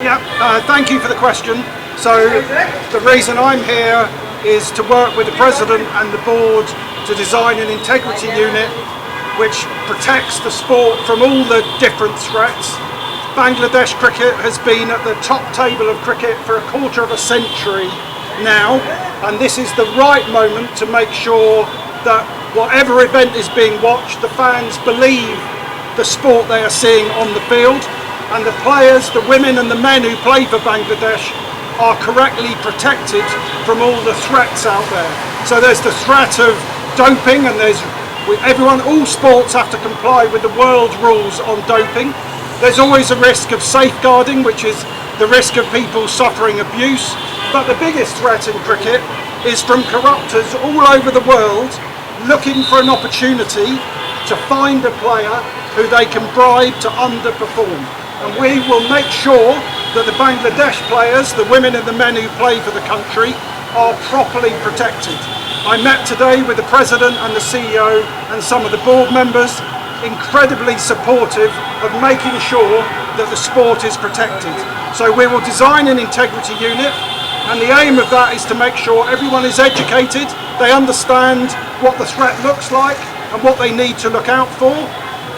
Thank you for the question. So the reason I'm here is to work with the President and the Board to design an integrity unit which protects the sport from all the different threats. Bangladesh cricket has been at the top table of cricket for a quarter of a century now, and this is the right moment to make sure that whatever event is being watched, the fans believe the sport they are seeing on the field, and the players, the women and the men who play for Bangladesh are correctly protected from all the threats out there. So there's the threat of doping, and all sports have to comply with the world rules on doping. There's always a risk of safeguarding, which is the risk of people suffering abuse. But the biggest threat in cricket is from corruptors all over the world looking for an opportunity to find a player who they can bribe to underperform. And we will make sure that the Bangladesh players, the women and the men who play for the country, are properly protected. I met today with the President and the CEO and some of the board members, incredibly supportive of making sure that the sport is protected. So we will design an integrity unit, and the aim of that is to make sure everyone is educated, they understand what the threat looks like and what they need to look out for,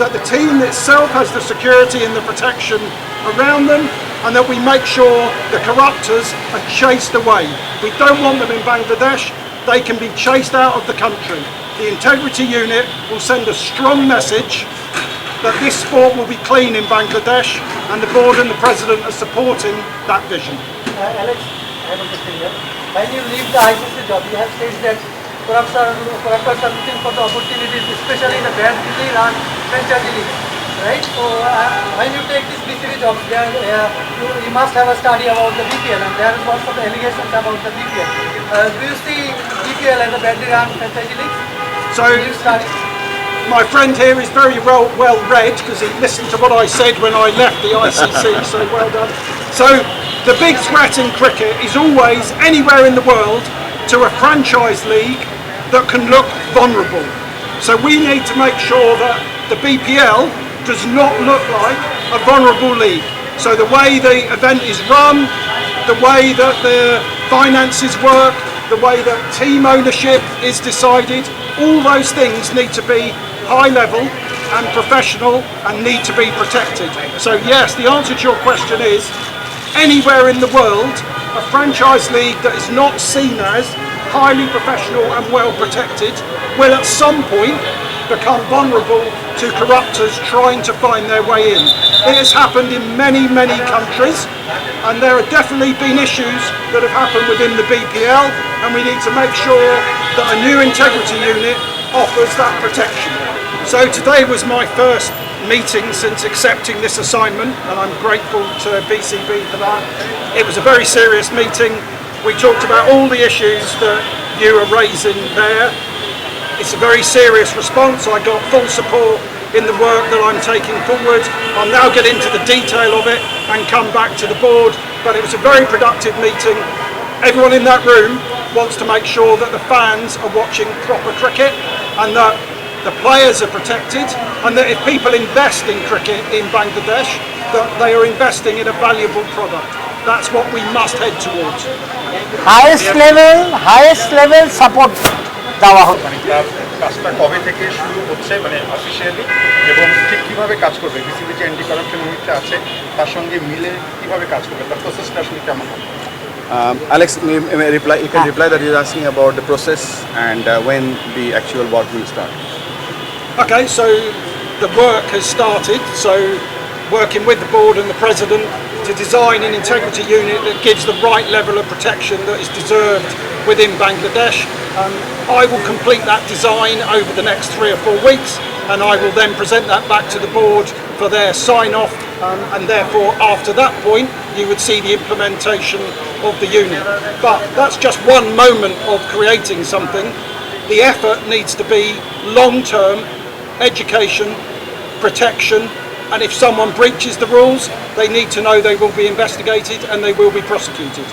that the team itself has the security and the protection around them, and that we make sure the corruptors are chased away. We don't want them in Bangladesh, they can be chased out of the country. The integrity unit will send a strong message that this sport will be clean in Bangladesh, and the board and the President are supporting that vision. Alex, I have a question here. When you leave the ICC job, you have said that corruptors are looking for the opportunities, especially in the badly run franchise league, right? So when you take this BCB job, you must have a study about the BPL, and there is lots of allegations about the BPL. Do you see BPL as a badly run franchise league? So my friend here is very well read, because he listened to what I said when I left the ICC, so well done. So the big threat in cricket is always, anywhere in the world, to a franchise league that can look vulnerable. So we need to make sure that the BPL does not look like a vulnerable league. So the way the event is run, the way that the finances work, the way that team ownership is decided, all those things need to be high level and professional and need to be protected. So yes, the answer to your question is, anywhere in the world, a franchise league that is not seen as highly professional and well protected will at some point become vulnerable to corruptors trying to find their way in. It has happened in many countries, and there have definitely been issues that have happened within the BPL, and we need to make sure that a new integrity unit offers that protection. So today was my first meeting since accepting this assignment, and I'm grateful to BCB for that. It was a very serious meeting. We talked about all the issues that you are raising there. It's a very serious response. I got full support in the work that I'm taking forward. I'll now get into the detail of it and come back to the board, but it was a very productive meeting. Everyone in that room wants to make sure that the fans are watching proper cricket, and that the players are protected, and that if people invest in cricket in Bangladesh, that they are investing in a valuable product. That's what we must head towards. Highest level support দেওয়া হবে। তার কাজটা কবে থেকে শুরু হচ্ছে, মানে officially, এবং ঠিক কীভাবে কাজ করবে, বিসিবি যে অ্যান্টি কারাপশন ইউনিটটা আছে তার সঙ্গে মিলে কীভাবে কাজ করবে, তার প্রসেসটা আসলে কেমন হবে? Alex, you can reply that he's asking about the process and when the actual work will start. Okay, so the work has started. So working with the board and the President to design an integrity unit that gives the right level of protection that is deserved within Bangladesh. I will complete that design over the next 3 or 4 weeks, and I will then present that back to the board for their sign-off, and therefore after that point you would see the implementation of the unit. But that's just one moment of creating something. The effort needs to be long-term education, protection, and if someone breaches the rules, they need to know they will be investigated and they will be prosecuted.